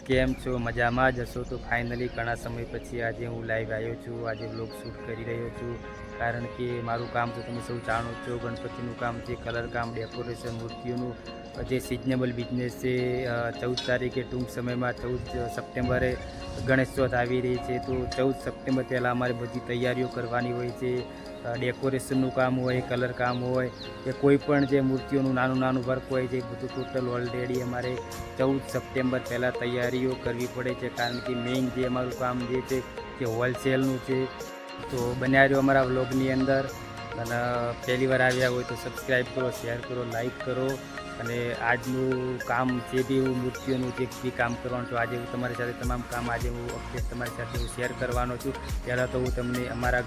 કેમ છો? મજામાં જ હશો? તો ફાઇનલી ઘણા સમય પછી આજે હું લાઈવ આવ્યો છું. આજે વ્લોગ શૂટ કરી રહ્યો છું, કારણ કે મારું કામ તો તમે સૌ જાણો છો, ગણપતિનું કામ છે, કલર કામ, ડેકોરેશન, મૂર્તિઓનું જે સિઝનેબલ બિઝનેસ છે. 14 તારીખે ટૂંક સમયમાં 14 સપ્ટેમ્બરે ગણેશ ચોથ આવી રહી છે. તો 14 સપ્ટેમ્બર પહેલાં અમારે બધી તૈયારીઓ કરવાની હોય છે. ડેકોરેશનનું કામ હોય, કલર કામ હોય કે કોઈ પણ જે મૂર્તિઓનું નાનું વર્ક હોય છે, બધું ટોટલ ઓલરેડી અમારે 14 સપ્ટેમ્બર પહેલાં તૈયારીઓ કરવી પડે છે, કારણ કે મેઇન જે અમારું કામ જે છે તે હોલસેલનું છે. તો બન્યા રહ્યો અમારા વ્લોગની અંદર, અને પહેલી વાર આવ્યા હોય તો સબસ્ક્રાઈબ કરો, શેર કરો, લાઈક કરો. અને આજનું કામ જે બી હું મૂર્તિઓનું જે બી કામ કરવાનું છું, આજે હું તમારી સાથે તમામ કામ આજે હું અપડેટ તમારી સાથે હું શેર કરવાનો છું. પહેલાં તો હું તમને અમારા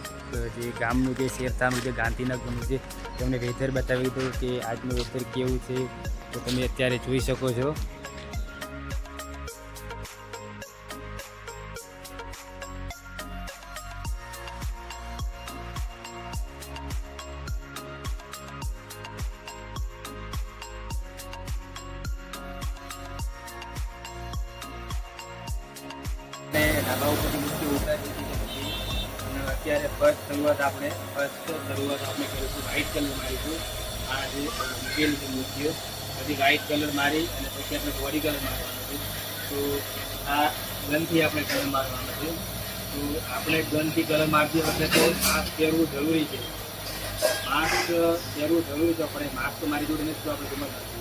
જે ગામનું જે શેરથાનું જે ગાંધીનગરનું છે તમને વેધર બતાવી દઉં કે આજનું વેધર કેવું છે. તો તમે અત્યારે જોઈ શકો છો. ધાબા ઉપરથી મૂર્તિ ઉતારી દીધી હતી, અને અત્યારે ફર્સ્ટ શરૂઆત આપણે કરીશું વ્હાઇટ કલર મારીશું. આ જે મૂકેલી છે મૂર્તિઓ બધી વ્હાઇટ કલર મારી, અને પછી આપણે બોડી કલર મારવાનો છે. તો આ ગનથી આપણે કલર મારવાનો છે. તો આપણે ગનથી કલર મારતી વખતે તો માસ્ક પહેરવું જરૂરી છે. માસ્ક પહેરવું જરૂરી છે. આપણે માસ્ક તો મારી જોડે નથી, તો આપણે જમા કરશું.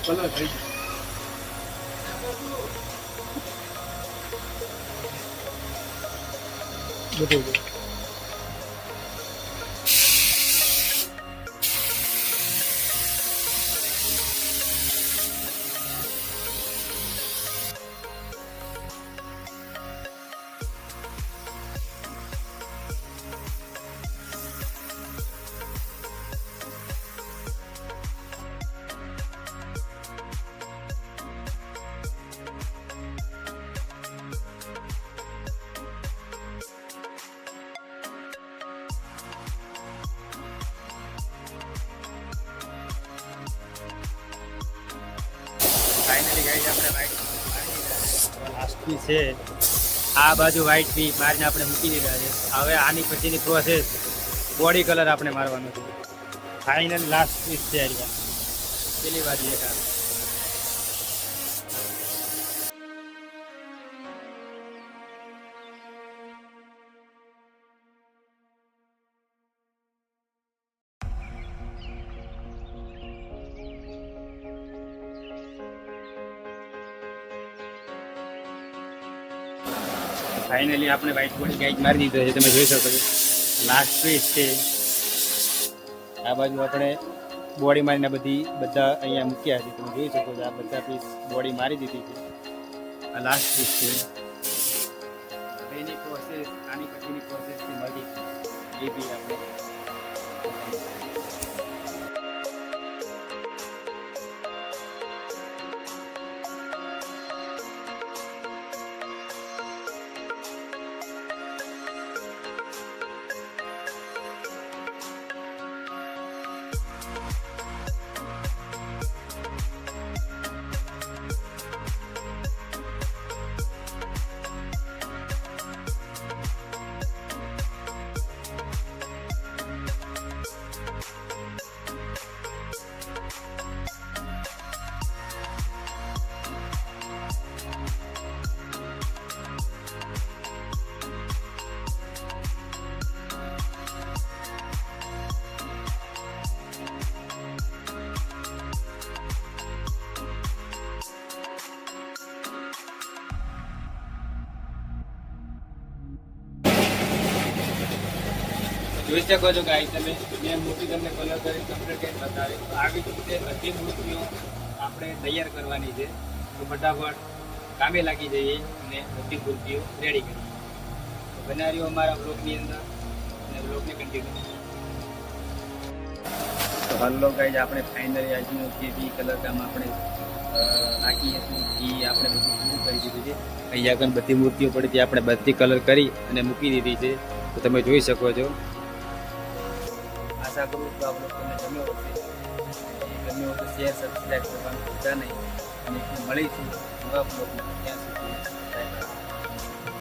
કલર થઈ બધું ફાઇનલી ગાઈસ આપણે વ્હાઇટ લાસ્ટ પીસ છે. આ બાજુ વ્હાઇટ પીસ મારીને આપણે મૂકી દીધા છે. હવે આની પછીની પ્રોસેસ બોડી કલર આપણે મારવાનો છે. ફાઇનલ લાસ્ટ પીસ છે. પેલી બાજુ એક ફાઇનલી આપણે વ્હાઇટ બોડી ગાઈડ મારી દીધો છે. તમે જોઈ શકો છો લાસ્ટ પીસ છે. આ બાજુ આપણે બોડી મારીને બધા અહીંયા મૂક્યા છે. તમે જોઈ શકો છો આ બધા પીસ બોડી મારી દીધી છે. આ લાસ્ટ પીસ છે. એની પ્રોસેસ આની પછીની પ્રોસેસથી મળી એ બી આપણે જોઈ શકો છો ગાઈસ તમે. મેં મૂર્તિ તમને કલર કરી કમ્પ્લીટ બતાવી. તો આવી રીતે બધી મૂર્તિઓ આપણે તૈયાર કરવાની છે. તો ફટાફટ કામે લાગી જઈએ અને બધી મૂર્તિઓ રેડી કરીએ. તો બનાવ્યો અમારા બ્લોગની અંદર, અને બ્લોગને કન્ટિન્યુ. તો હલો ગાઈસ, આપણે ફાઇનલી આજનું જે બી કલર કામ આપણે નાખી હતું એ આપણે બધું પૂરું કરી દીધું છે. અહીંયા આગળ બધી મૂર્તિઓ પડી હતી, આપણે બધી કલર કરી અને મૂકી દીધી છે. તો તમે જોઈ શકો છો. આશા કરું તો આ બ્લોગ તમને ગમ્યો હશે. ગમ્યો તો શેર સબસ્ક્રાઈબ કરવાનું ભૂલતા નહીં. અને મળીશું નવા બ્લોગમાં. ત્યાં સુધી